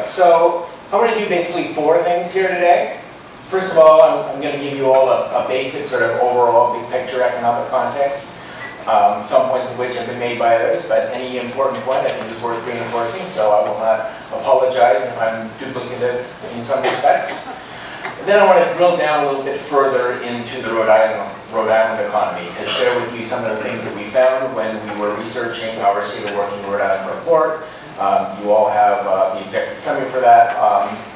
right, so I'm going to do basically 4 things here today. First of all, I'm going to give you all a basic sort of overall big picture economic context, some points of which have been made by others, but any important point I think is worth reinforcing, so I will not apologize if I'm duplicative in some respects. Then I want to drill down a little bit further into the Rhode Island economy to share with you some of the things that we found when we were researching our State of Working Rhode Island report. You all have the executive summary for that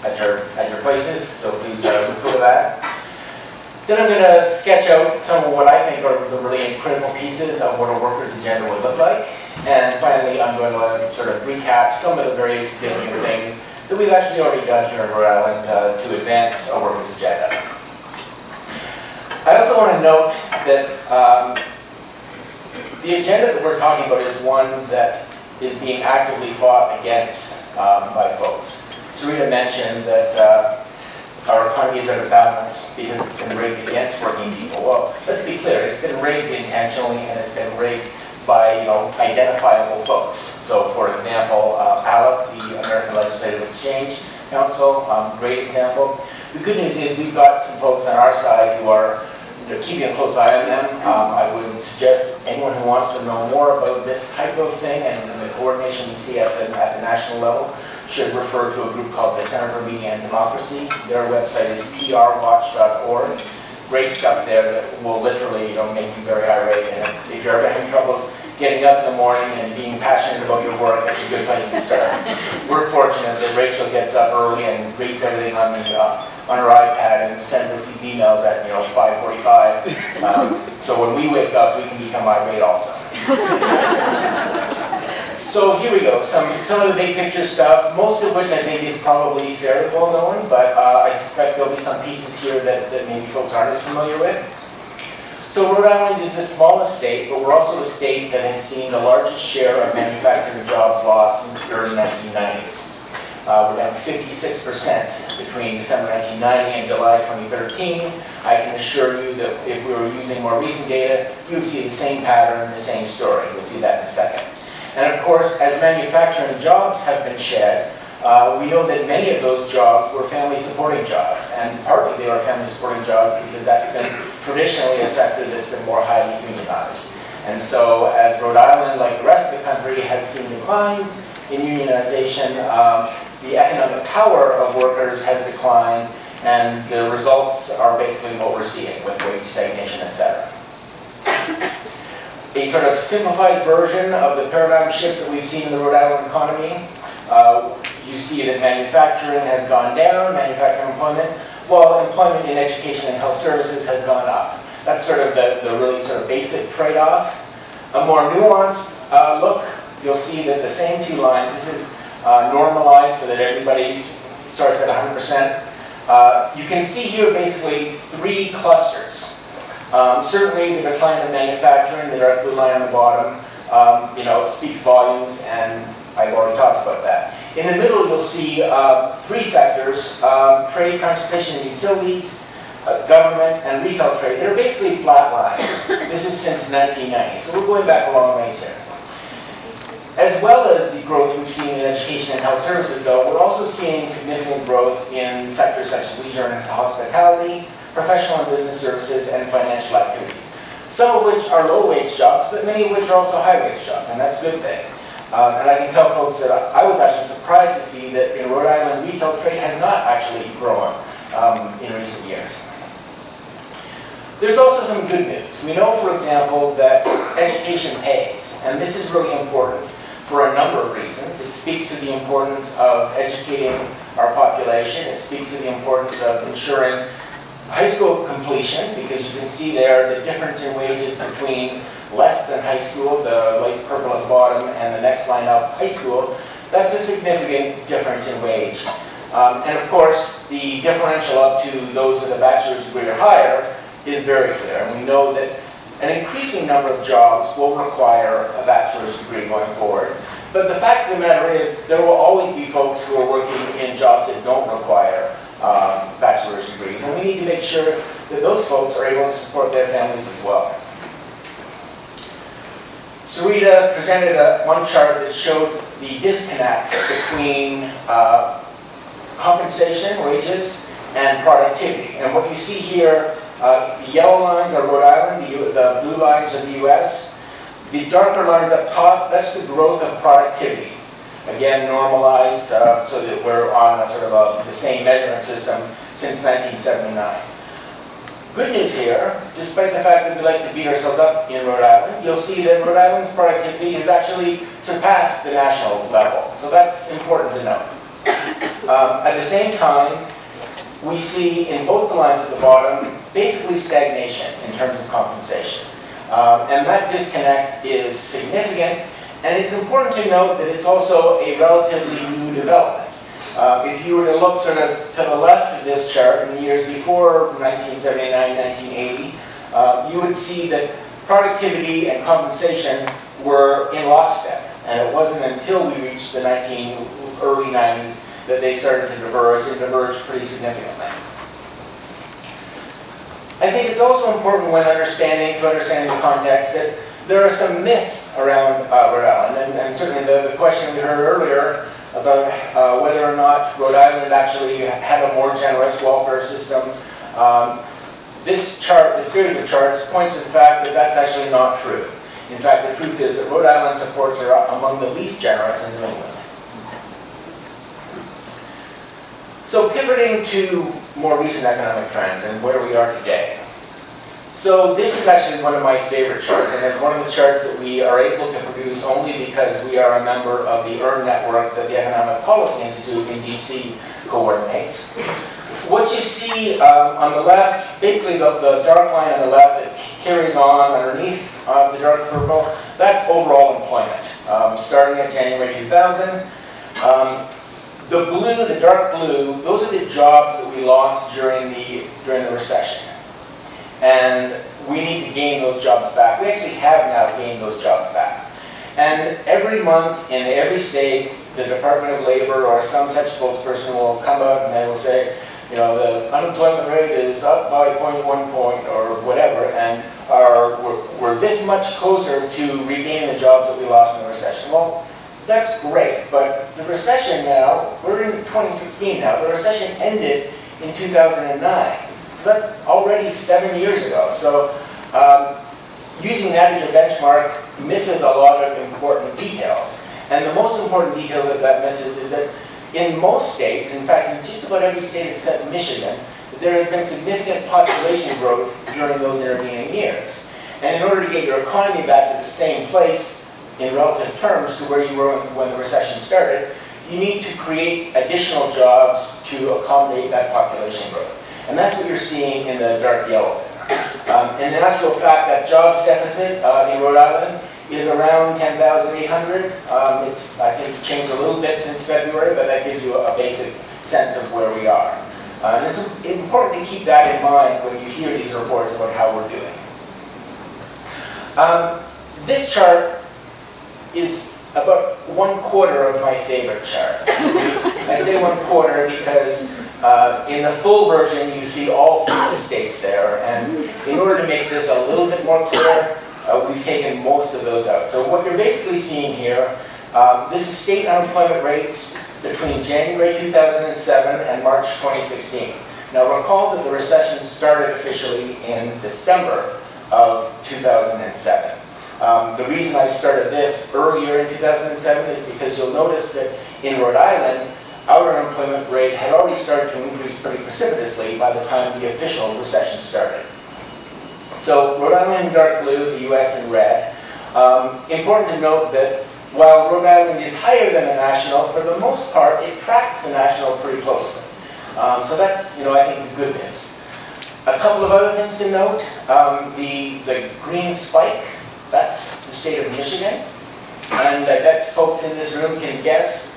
at your places, so please refer to that. Then I'm going to sketch out some of what I think are the really critical pieces of what a workers' agenda would look like. And finally, I'm going to sort of recap some of the very significant things that we've actually already done here in Rhode Island to advance a workers' agenda. I also want to note that the agenda that we're talking about is one that is being actively fought against by folks. Sarita mentioned that our economy is out of balance because it's been rigged against working people. Well, let's be clear, it's been rigged intentionally and it's been rigged by identifiable folks. So for example, ALEC, the American Legislative Exchange Council, great example. The good news is we've got some folks on our side who are keeping a close eye on them. I would suggest anyone who wants to know more about this type of thing and the coordination we see at the national level should refer to a group called the Center for Media and Democracy. Their website is prwatch.org. Great stuff there that will literally make you very irate. And if you're ever having troubles getting up in the morning and being passionate about your work, that's a good place to start. We're fortunate that Rachel gets up early and reads everything on her iPad and sends us these emails at 5:45. So when we wake up, we can become irate also. So here we go, some of the big picture stuff, most of which I think is probably fairly well known, but I suspect there'll be some pieces here that maybe folks aren't as familiar with. So Rhode Island is the smallest state, but we're also a state that has seen the largest share of manufacturing jobs lost since the early 1990s. We're down 56% between December 1990 and July 2013. I can assure you that if we were using more recent data, you would see the same pattern, the same story. We'll see that in a second. And of course, as manufacturing jobs have been shed, we know that many of those jobs were family-supporting jobs, and partly they are family-supporting jobs because that's been traditionally a sector that's been more highly unionized. And so, as Rhode Island, like the rest of the country, has seen declines in unionization, the economic power of workers has declined, and the results are basically what we're seeing with wage stagnation, etc. A sort of simplified version of the paradigm shift that we've seen in the Rhode Island economy. You see that manufacturing has gone down, manufacturing employment, while employment in education and health services has gone up. That's sort of the really sort of basic trade-off. A more nuanced look, you'll see that the same 2 lines, this is normalized so that everybody starts at 100%. You can see here basically 3 clusters. Certainly the decline of manufacturing, the dark blue line on the bottom, speaks volumes, and I've already talked about that. In the middle, you'll see 3 sectors, trade, transportation, and utilities, government, and retail trade. They're basically flatlined. This is since 1990, so we're going back a long ways here. As well as the growth we've seen in education and health services, though, we're also seeing significant growth in sectors such as leisure and hospitality, professional and business services, and financial activities. Some of which are low-wage jobs, but many of which are also high-wage jobs, and that's a good thing. And I can tell folks that I was actually surprised to see that in Rhode Island, retail trade has not actually grown in recent years. There's also some good news. We know, for example, that education pays, and this is really important for a number of reasons. It speaks to the importance of educating our population. It speaks to the importance of ensuring high school completion, because you can see there the difference in wages between less than high school, the light purple at the bottom, and the next line up, high school. That's a significant difference in wage. And of course, the differential up to those with a bachelor's degree or higher is very clear. And we know that an increasing number of jobs will require a bachelor's degree going forward. But the fact of the matter is, there will always be folks who are working in jobs that don't require bachelor's degrees. And we need to make sure that those folks are able to support their families as well. Sarita presented one chart that showed the disconnect between compensation, wages, and productivity. And what you see here, the yellow lines are Rhode Island, the blue lines are the US. The darker lines up top, that's the growth of productivity. Again, normalized so that we're on a sort of the same measurement system since 1979. Good news here, despite the fact that we like to beat ourselves up in Rhode Island, you'll see that Rhode Island's productivity has actually surpassed the national level. So that's important to note. At the same time, we see in both the lines at the bottom, basically stagnation in terms of compensation. And that disconnect is significant, and it's important to note that it's also a relatively new development. If you were to look sort of to the left of this chart in the years before 1979, 1980, you would see that productivity and compensation were in lockstep. And it wasn't until we reached the early 90s that they started to diverge, and diverge pretty significantly. I think it's also important when understanding the context that there are some myths around Rhode Island, and certainly the question we heard earlier about whether or not Rhode Island actually had a more generous welfare system. This chart, this series of charts, points to the fact that that's actually not true. In fact, the truth is that Rhode Island supports are among the least generous in New England. So pivoting to more recent economic trends and where we are today. So this is actually one of my favorite charts, and it's one of the charts that we are able to produce only because we are a member of the EARN network that the Economic Policy Institute in DC coordinates. What you see on the left, basically the dark line on the left that carries on underneath the dark purple, that's overall employment, starting at January 2000. The blue, the dark blue, those are the jobs that we lost during the recession. And we need to gain those jobs back. We actually have now gained those jobs back. And every month in every state, the Department of Labor or some such spokesperson will come out and they will say, you know, the unemployment rate is up by 0.1 point or whatever, and we're this much closer to regaining the jobs that we lost in the recession. Well, that's great, but the recession now, we're in 2016 now, the recession ended in 2009. So that's already 7 years ago. So using that as your benchmark misses a lot of important details. And the most important detail that misses is that in most states, in fact in just about every state except Michigan, there has been significant population growth during those intervening years. And in order to get your economy back to the same place in relative terms to where you were when the recession started, you need to create additional jobs to accommodate that population growth. And that's what you're seeing in the dark yellow there. In actual fact, that jobs deficit in Rhode Island is around 10,800. It's, I think, changed a little bit since February, but that gives you a basic sense of where we are. And it's important to keep that in mind when you hear these reports about how we're doing. This chart is about 1/4 of my favorite chart. I say 1/4 because in the full version you see all 50 states there, and in order to make this a little bit more clear, we've taken most of those out. So what you're basically seeing here, this is state unemployment rates between January 2007 and March 2016. Now recall that the recession started officially in December of 2007. The reason I started this earlier in 2007 is because you'll notice that in Rhode Island, our unemployment rate had already started to increase pretty precipitously by the time the official recession started. So Rhode Island in dark blue, the US in red. Important to note that while Rhode Island is higher than the national, for the most part, it tracks the national pretty closely. So that's, I think, the good news. A couple of other things to note. The green spike, that's the state of Michigan. And I bet folks in this room can guess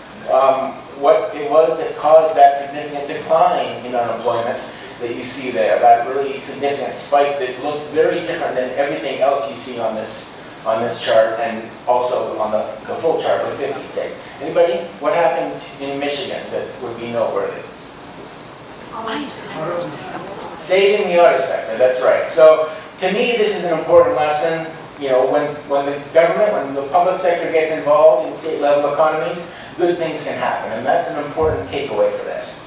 what it was that caused that significant decline in unemployment that you see there. That really significant spike that looks very different than everything else you see on this chart, and also on the full chart with 50 states. Anybody? What happened in Michigan that would be noteworthy? Saving the auto sector, that's right. So to me, this is an important lesson. When the government, when the public sector gets involved in state level economies, good things can happen, and that's an important takeaway for this.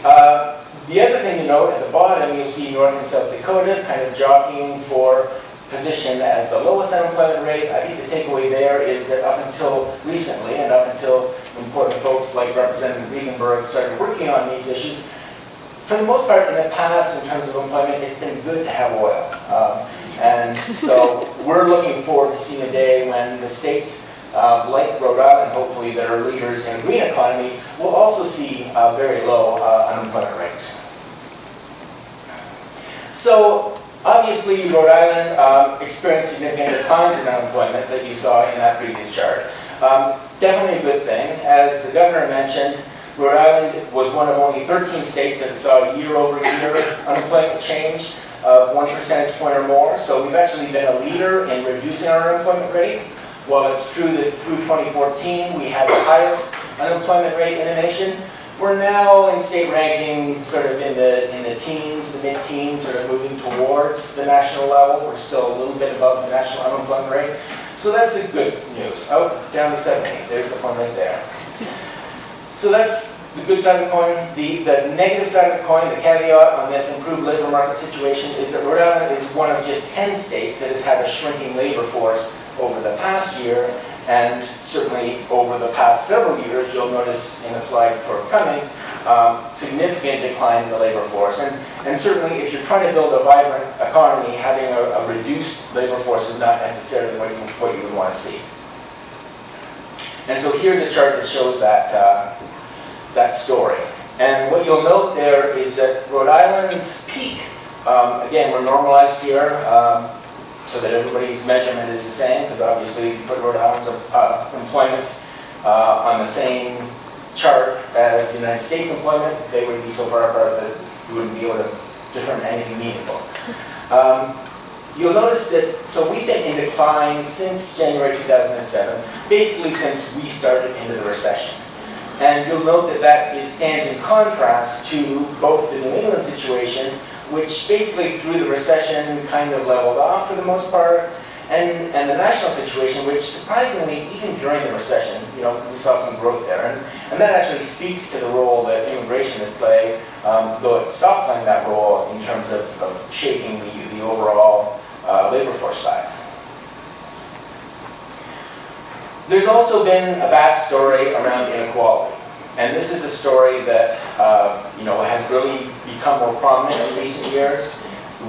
The other thing to note, at the bottom, you'll see North and South Dakota kind of jockeying for position as the lowest unemployment rate. I think the takeaway there is that up until recently, and up until important folks like Representative Regenberg started working on these issues, for the most part in the past, in terms of employment, it's been good to have oil. And so we're looking forward to seeing a day when the states like Rhode Island, hopefully, that are leaders in the green economy, will also see very low unemployment rates. So obviously, Rhode Island experienced significant declines in unemployment that you saw in that previous chart. Definitely a good thing. As the governor mentioned, Rhode Island was one of only 13 states that saw year-over-year unemployment change of 1 percentage point or more. So we've actually been a leader in reducing our unemployment rate. While it's true that through 2014 we had the highest unemployment rate in the nation, we're now in state rankings sort of in the teens, the mid-teens, sort of moving towards the national level. We're still a little bit above the national unemployment rate. So that's the good news. Oh, down to 70. There's the point right there. So that's the good side of the coin. The negative side of the coin, the caveat on this improved labor market situation, is that Rhode Island is one of just 10 states that has had a shrinking labor force over the past year, and certainly over the past several years. You'll notice in a slide forthcoming, significant decline in the labor force. And certainly if you're trying to build a vibrant economy, having a reduced labor force is not necessarily what you would want to see. And so here's a chart that shows that story. And what you'll note there is that Rhode Island's peak, again, we're normalized here, so that everybody's measurement is the same, because obviously if you put Rhode Island's employment on the same chart as the United States employment, they would be so far apart that you wouldn't be able to determine anything meaningful. You'll notice that, so we've been in decline since January 2007, basically since we started into the recession. And you'll note that that stands in contrast to both the New England situation, which basically through the recession kind of leveled off for the most part, and the national situation, which surprisingly, even during the recession, we saw some growth there. And that actually speaks to the role that immigration has played, though it stopped playing that role in terms of shaping the overall labor force size. There's also been a backstory around inequality. And this is a story that has really become more prominent in recent years.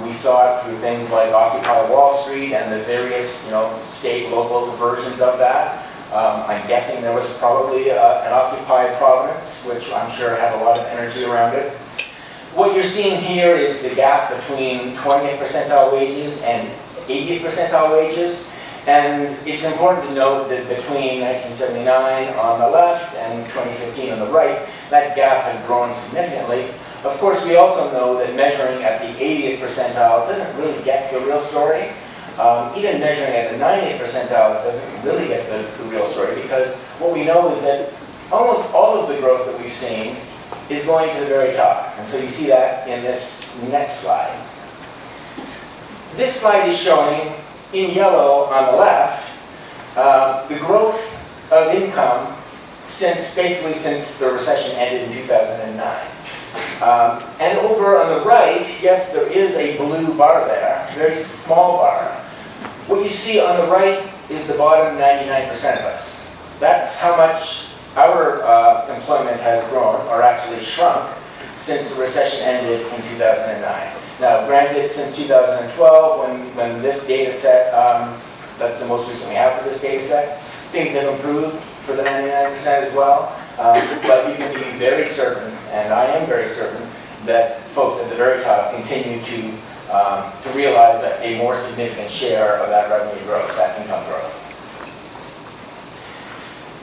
We saw it through things like Occupy Wall Street and the various state, local versions of that. I'm guessing there was probably an Occupy Providence, which I'm sure had a lot of energy around it. What you're seeing here is the gap between 20th percentile wages and 80th percentile wages. And it's important to note that between 1979 on the left and 2015 on the right, that gap has grown significantly. Of course, we also know that measuring at the 80th percentile doesn't really get to the real story. Even measuring at the 90th percentile doesn't really get to the real story, because what we know is that almost all of the growth that we've seen is going to the very top. And so you see that in this next slide. This slide is showing, in yellow on the left, the growth of income basically since the recession ended in 2009. And over on the right, yes, there is a blue bar there, a very small bar. What you see on the right is the bottom 99% of us. That's how much our employment has grown, or actually shrunk, since the recession ended in 2009. Now, granted, since 2012, when this data set, that's the most recent we have for this data set, things have improved for the 99% as well. But you can be very certain, and I am very certain, that folks at the very top continue to realize that a more significant share of that revenue growth, that income growth.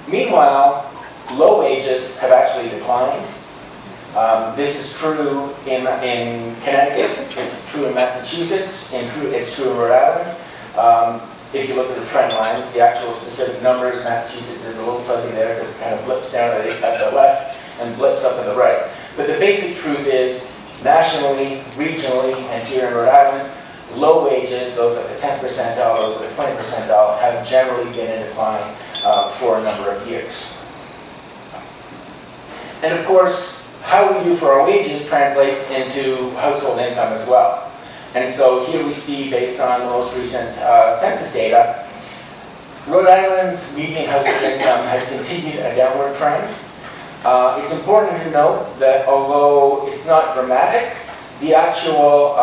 Meanwhile, low wages have actually declined. This is true in Connecticut, it's true in Massachusetts, it's true in Rhode Island. If you look at the trend lines, the actual specific numbers, Massachusetts is a little fuzzy there because it kind of blips down at the left and blips up at the right. But the basic truth is, nationally, regionally, and here in Rhode Island, low wages, those at the 10th percentile, those at the 20th percentile, have generally been in decline for a number of years. And of course, how we do for our wages translates into household income as well. And so here we see, based on the most recent census data, Rhode Island's median household income has continued a downward trend. It's important to note that although it's not dramatic, the actual,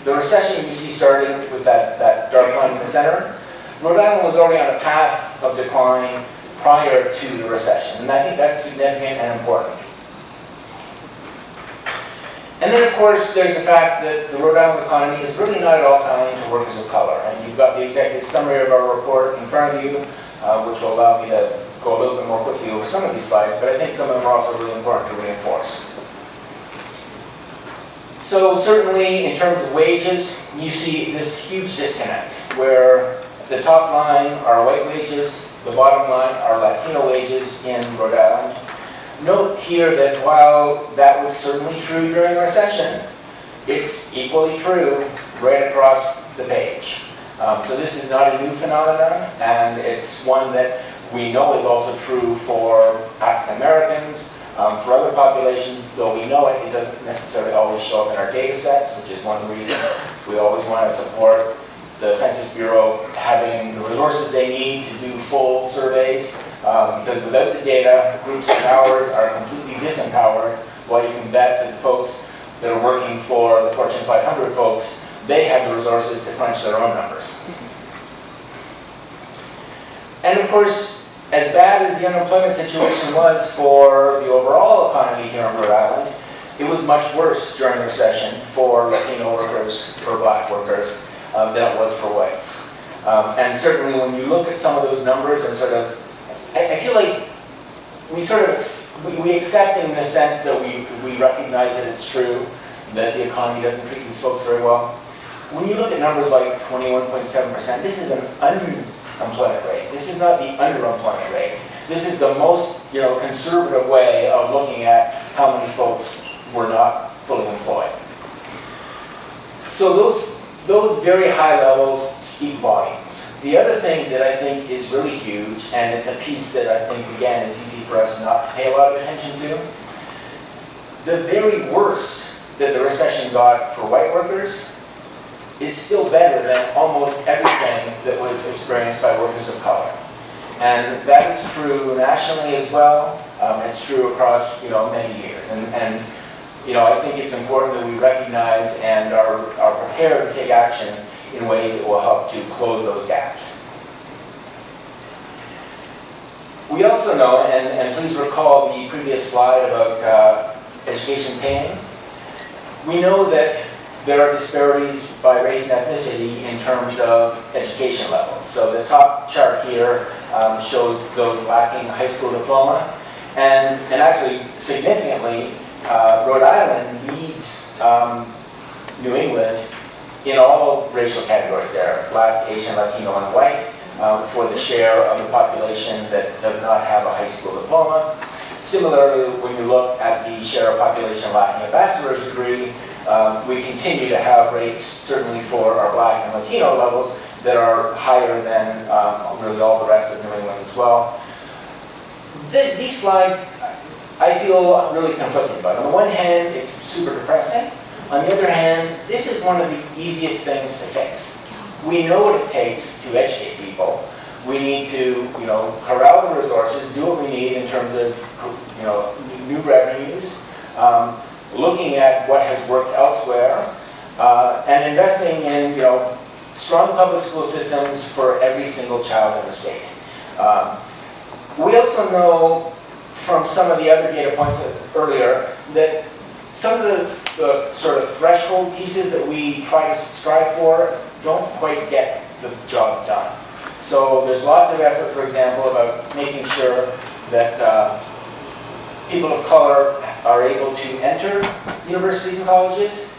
the recession you see starting with that dark line in the center, Rhode Island was already on a path of decline prior to the recession, and I think that's significant and important. And then, of course, there's the fact that the Rhode Island economy is really not at all tying to workers of color. And you've got the executive summary of our report in front of you, which will allow me to go a little bit more quickly over some of these slides, but I think some of them are also really important to reinforce. So certainly, in terms of wages, you see this huge disconnect, where the top line are white wages, the bottom line are Latino wages in Rhode Island. Note here that while that was certainly true during the recession, it's equally true right across the page. So this is not a new phenomenon, and it's one that we know is also true for African Americans, for other populations. Though we know it, it doesn't necessarily always show up in our data sets, which is one of the reasons we always want to support the Census Bureau having the resources they need to do full surveys. Because without the data, groups like ours are completely disempowered, while you can bet that the folks that are working for the Fortune 500 folks, they have the resources to crunch their own numbers. And of course, as bad as the unemployment situation was for the overall economy here in Rhode Island, it was much worse during the recession for Latino workers, for black workers, than it was for whites. And certainly when you look at some of those numbers and sort of, I feel like we accept in the sense that we recognize that it's true, that the economy doesn't treat these folks very well. When you look at numbers like 21.7%, this is an unemployment rate. This is not the underemployment rate. This is the most conservative way of looking at how many folks were not fully employed. So those very high levels speak volumes. The other thing that I think is really huge, and it's a piece that I think, again, is easy for us not to pay a lot of attention to, the very worst that the recession got for white workers is still better than almost everything that was experienced by workers of color. And that is true nationally as well. It's true across many years. And I think it's important that we recognize and are prepared to take action in ways that will help to close those gaps. We also know, and please recall the previous slide about education paying, we know that there are disparities by race and ethnicity in terms of education levels. So the top chart here shows those lacking a high school diploma, and actually significantly, Rhode Island leads New England in all racial categories there, Black, Asian, Latino, and white, for the share of the population that does not have a high school diploma. Similarly, when you look at the share of population lacking a bachelor's degree, we continue to have rates, certainly for our Black and Latino levels, that are higher than really all the rest of New England as well. These slides, I feel really conflicted about. On the one hand, it's super depressing. On the other hand, this is one of the easiest things to fix. We know what it takes to educate people. We need to, corral the resources, do what we need in terms of, new revenues, looking at what has worked elsewhere, and investing in, strong public school systems for every single child in the state. We also know from some of the other data points earlier that some of the sort of threshold pieces that we try to strive for don't quite get the job done. So there's lots of effort, for example, about making sure that people of color are able to enter universities and colleges.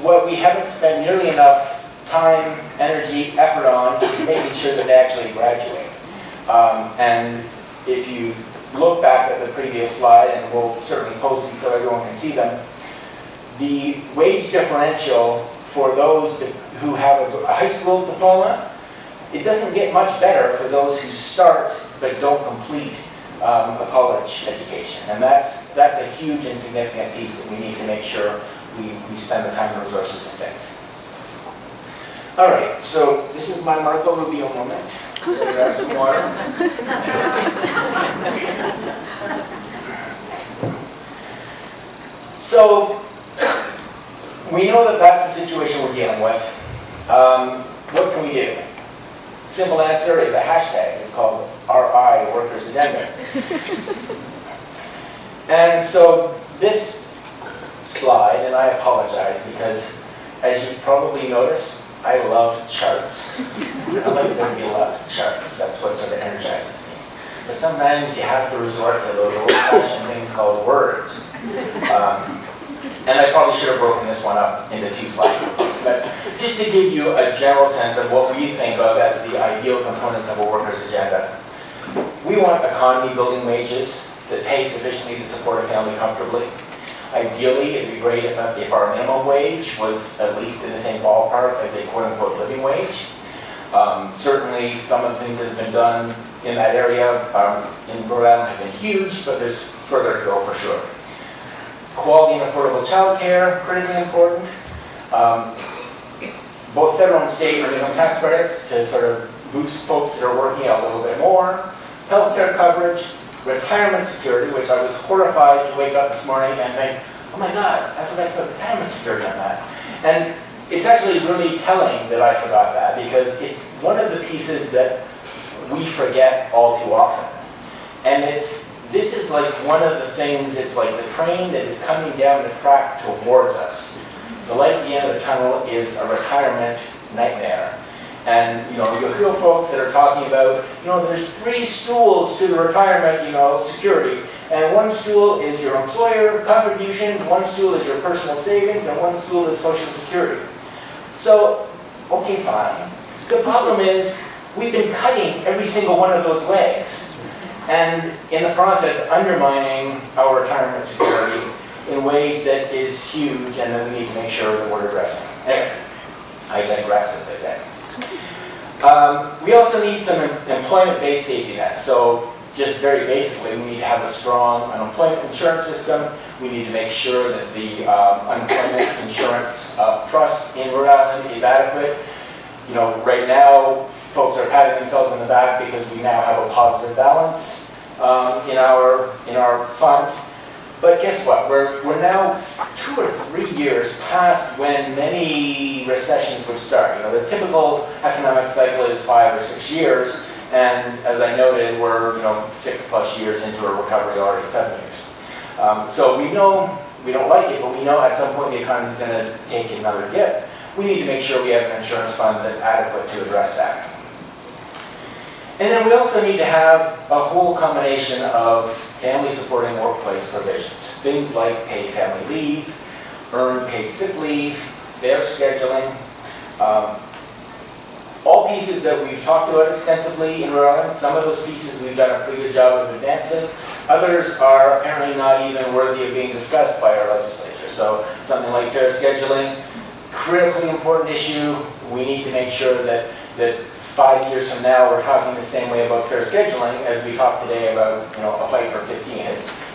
What we haven't spent nearly enough time, energy, effort on is making sure that they actually graduate. And if you look back at the previous slide, and we'll certainly post these so everyone can see them, the wage differential for those who have a high school diploma, it doesn't get much better for those who start but don't complete a college education. And that's a huge and significant piece that we need to make sure we spend the time and resources to fix. All right, so this is my Marco Rubio moment. Grab some water. So, we know that that's the situation we're dealing with. What can we do? Simple answer is a hashtag. It's called RI, Workers' Agenda. And so this slide, and I apologize because, as you've probably noticed, I love charts. I like there to be lots of charts. That's what sort of energizes me. But sometimes you have to resort to those old-fashioned things called words. And I probably should have broken this one up into 2 slides. But just to give you a general sense of what we think of as the ideal components of a workers' agenda. We want economy building wages that pay sufficiently to support a family comfortably. Ideally, it'd be great if our minimum wage was at least in the same ballpark as a quote-unquote living wage. Certainly, some of the things that have been done in that area in Rhode Island have been huge, but there's further to go for sure. Quality and affordable childcare, critically important. Both federal and state minimum tax credits to sort of boost folks that are working out a little bit more. Healthcare coverage, retirement security, which I was horrified to wake up this morning and think, oh my God, I forgot to put retirement security on that. And it's actually really telling that I forgot that because it's one of the pieces that we forget all too often. And this is like one of the things, it's like the train that is coming down the track towards us. The light at the end of the tunnel is a retirement nightmare. And you'll hear folks that are talking about, there's 3 stools to the retirement, security. And 1 stool is your employer contribution, 1 stool is your personal savings, and 1 stool is Social Security. So, okay, fine. The problem is, we've been cutting every single one of those legs. And in the process, undermining our retirement security in ways that is huge, and that we need to make sure that we're addressing. Anyway, I digress, as I say. We also need some employment-based safety nets. So just very basically, we need to have a strong unemployment insurance system. We need to make sure that the unemployment insurance trust in Rhode Island is adequate. Right now, folks are patting themselves on the back because we now have a positive balance in our fund. But guess what? We're now 2 or 3 years past when many recessions would start. The typical economic cycle is 5 or 6 years, and as I noted, we're 6+ years into a recovery, already 7 years. So we know we don't like it, but we know at some point the economy is going to take another dip. We need to make sure we have an insurance fund that's adequate to address that. And then we also need to have a whole combination of family-supporting workplace provisions. Things like paid family leave, earned paid sick leave, fair scheduling. All pieces that we've talked about extensively in Rhode Island. Some of those pieces we've done a pretty good job of advancing. Others are apparently not even worthy of being discussed by our legislature. So something like fair scheduling, critically important issue. We need to make sure that 5 years from now, we're talking the same way about fair scheduling as we talk today about a fight for 15.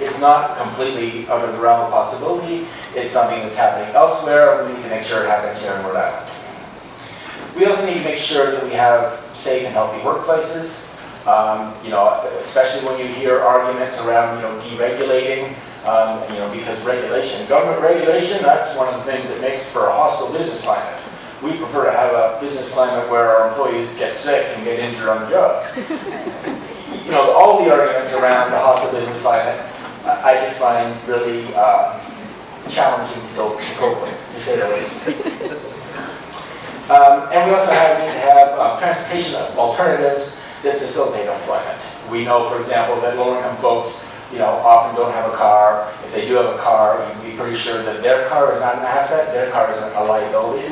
It's not completely out of the realm of possibility. It's something that's happening elsewhere. We need to make sure it happens here in Rhode Island. We also need to make sure that we have safe and healthy workplaces. Especially when you hear arguments around deregulating. Because government regulation, that's one of the things that makes for a hostile business climate. We prefer to have a business climate where our employees get sick and get injured on the job. All the arguments around the hostile business climate, I just find really challenging to cope with, to say the least. And we also need to have transportation alternatives that facilitate employment. We know, for example, that low-income folks often don't have a car. If they do have a car, you can be pretty sure that their car is not an asset, their car is a liability,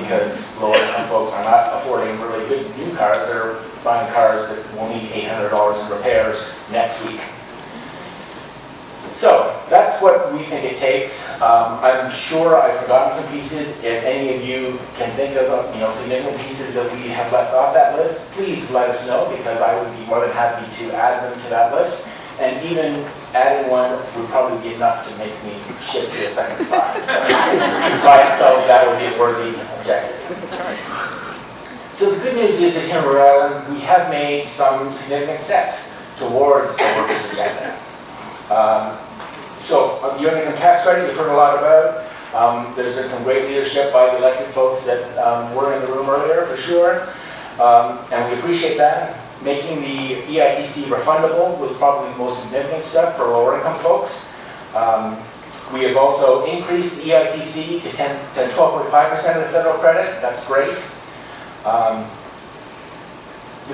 because lower-income folks are not affording really good new cars. They're buying cars that will need $800 in repairs next week. So that's what we think it takes. I'm sure I've forgotten some pieces. If any of you can think of significant pieces that we have left off that list, please let us know, because I would be more than happy to add them to that list. And even adding one would probably be enough to make me shift to the second slide. So by itself, that would be a worthy objective. So the good news is that here in Rhode Island, we have made some significant steps towards the workers' agenda. So the earned income tax credit, you've heard a lot about. There's been some great leadership by the elected folks that were in the room earlier, for sure. And we appreciate that. Making the EITC refundable was probably the most significant step for lower income folks. We have also increased the EITC to 12.5% of the federal credit. That's great. The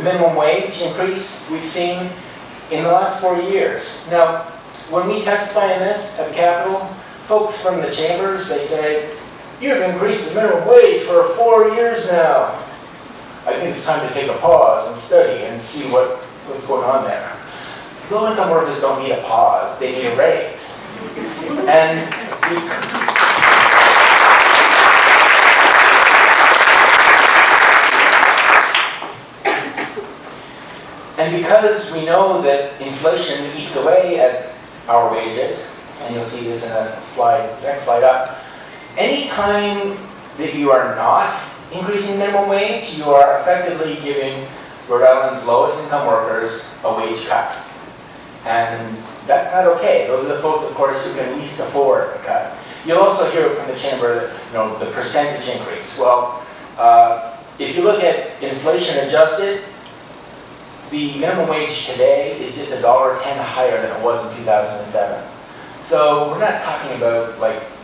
minimum wage increase we've seen in the last 4 years. Now, when we testify in this at the Capitol, folks from the chambers, they say, "You've increased the minimum wage for 4 years now." I think it's time to take a pause and study and see what's going on there. Low-income workers don't need a pause, they need a raise. And because we know that inflation eats away at our wages, and you'll see this in a slide, next slide up, anytime that you are not increasing minimum wage, you are effectively giving Rhode Island's lowest income workers a wage cut. And that's not okay. Those are the folks, of course, who can least afford a cut. You'll also hear from the chamber that, the percentage increase. Well, if you look at inflation adjusted, the minimum wage today is just $1.10 higher than it was in 2007. So we're not talking about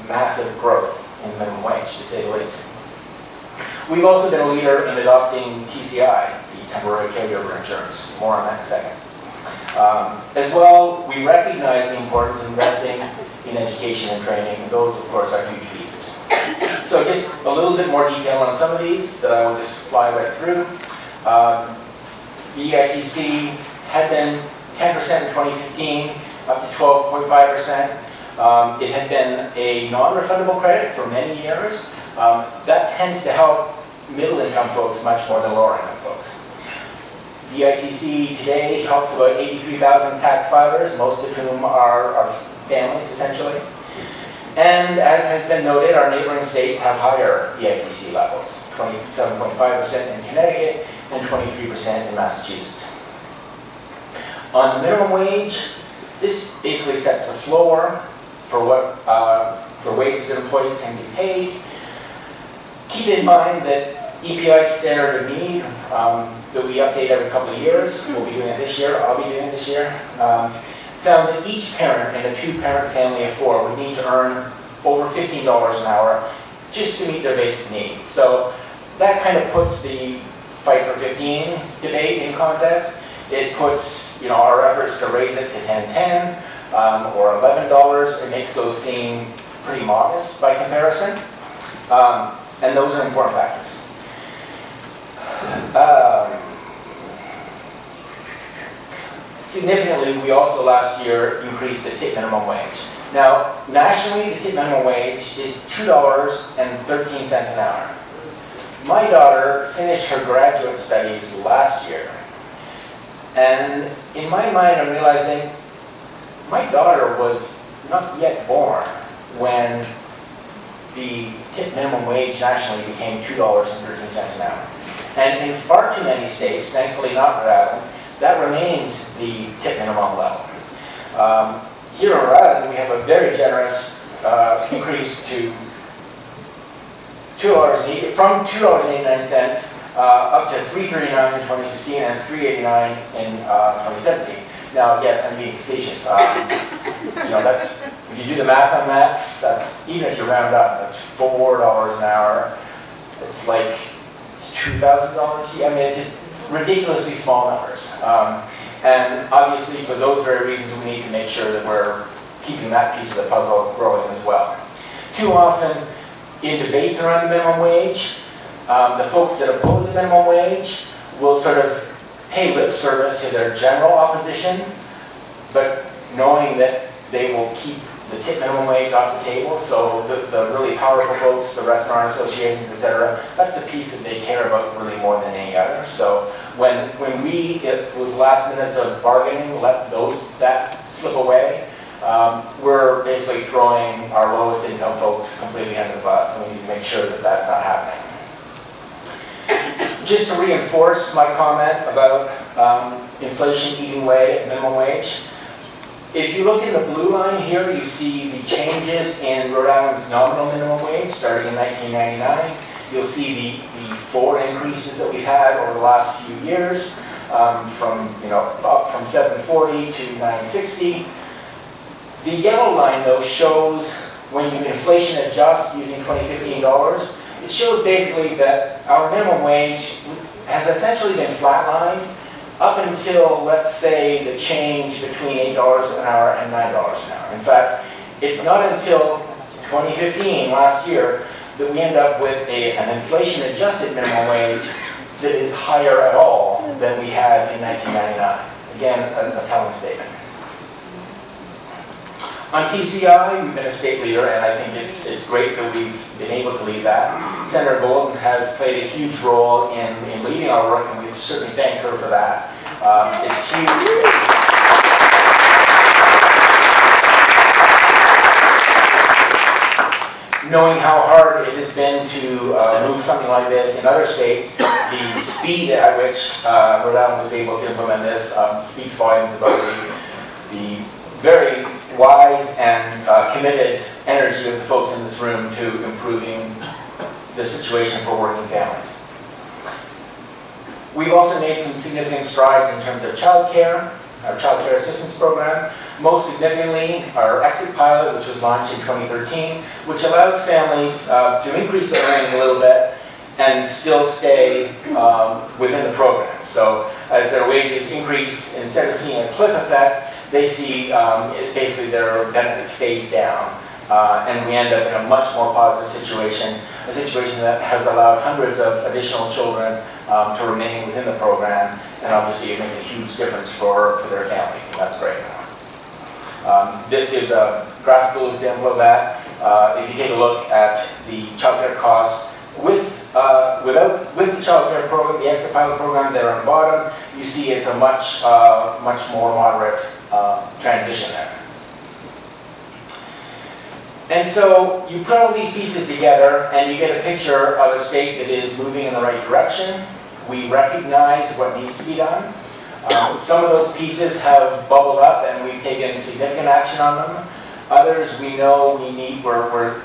massive growth in minimum wage, to say the least. We've also been a leader in adopting TCI, the temporary caregiver insurance. More on that in a second. As well, we recognize the importance of investing in education and training, and those, of course, are huge pieces. So just a little bit more detail on some of these that I will just fly right through. The EITC had been 10% in 2015, up to 12.5%. It had been a non-refundable credit for many years. That tends to help middle-income folks much more than lower-income folks. The EITC today helps about 83,000 tax filers, most of whom are families, essentially. And as has been noted, our neighboring states have higher EITC levels, 27.5% in Connecticut and 23% in Massachusetts. On the minimum wage, this basically sets the floor for for wages that employees can be paid. Keep in mind that EPI standard of need that we update every couple of years, we'll be doing it this year, I'll be doing it this year, found that each parent in a two-parent family of 4 would need to earn over $15 an hour just to meet their basic needs. So that kind of puts the Fight for 15 debate in context. It puts our efforts to raise it to $10.10 or $11. It makes those seem pretty modest by comparison. And those are important factors. Significantly, we also last year increased the tip minimum wage. Now, nationally, the tip minimum wage is $2.13 an hour. My daughter finished her graduate studies last year. And in my mind, I'm realizing my daughter was not yet born when the tip minimum wage nationally became $2.13 an hour. And in far too many states, thankfully not Rhode Island, that remains the tip minimum level. Here in Rhode Island, we have a very generous increase to from $2.89 up to $3.39 in 2016 and $3.89 in 2017. Now, yes, I'm being facetious. That's, if you do the math on that, that's, even if you round up, that's $4 an hour. It's like $2,000. I mean, it's just ridiculously small numbers. And obviously, for those very reasons, we need to make sure that we're keeping that piece of the puzzle growing as well. Too often, in debates around the minimum wage, the folks that oppose the minimum wage will sort of pay lip service to their general opposition, but knowing that they will keep the tip minimum wage off the table. So the really powerful folks, the restaurant associations, etc., that's the piece that they care about really more than any other. So When it was last minutes of bargaining, let that slip away, we're basically throwing our lowest income folks completely under the bus, and we need to make sure that that's not happening. Just to reinforce my comment about inflation eating away at minimum wage, if you look in the blue line here, you see the changes in Rhode Island's nominal minimum wage starting in 1999. You'll see the 4 increases that we've had over the last few years, up from $7.40 to $9.60. The yellow line, though, shows when you inflation adjust using 2015 dollars, it shows basically that our minimum wage has essentially been flatlined up until, let's say, the change between $8 an hour and $9 an hour. In fact, it's not until 2015, last year, that we end up with an inflation-adjusted minimum wage that is higher at all than we had in 1999. Again, a telling statement. On TCI, we've been a state leader, and I think it's great that we've been able to lead that. Senator Golden has played a huge role in leading our work, and we certainly thank her for that. It's huge. Knowing how hard it has been to move something like this in other states, the speed at which Rhode Island was able to implement this speaks volumes about the very wise and committed energy of the folks in this room to improving the situation for working families. We've also made some significant strides in terms of child care, our child care assistance program. Most significantly, our exit pilot, which was launched in 2013, which allows families to increase their earnings a little bit and still stay within the program. So as their wages increase, instead of seeing a cliff effect, they see basically their benefits phase down. And we end up in a much more positive situation, a situation that has allowed hundreds of additional children to remain within the program, and obviously it makes a huge difference for their families, and that's great. This gives a graphical example of that. If you take a look at the child care costs with the child care program, the exit pilot program there on the bottom, you see it's a much more moderate transition there. And so you put all these pieces together and you get a picture of a state that is moving in the right direction. We recognize what needs to be done. Some of those pieces have bubbled up and we've taken significant action on them. Others we know we're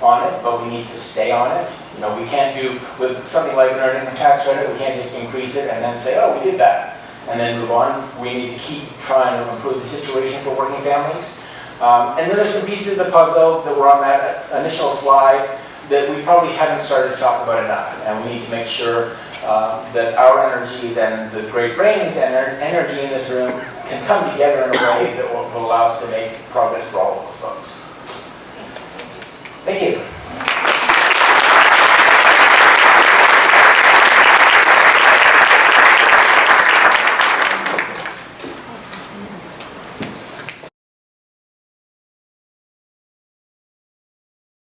on it, but we need to stay on it. You know, we can't do, with something like an earned income tax credit, we can't just increase it and then say, oh, we did that, and then move on. We need to keep trying to improve the situation for working families. And then there's some pieces of the puzzle that were on that initial slide that we probably haven't started to talk about enough, and we need to make sure that our energies and the great brains and energy in this room can come together in a way that will allow us to make progress for all of those folks. Thank you.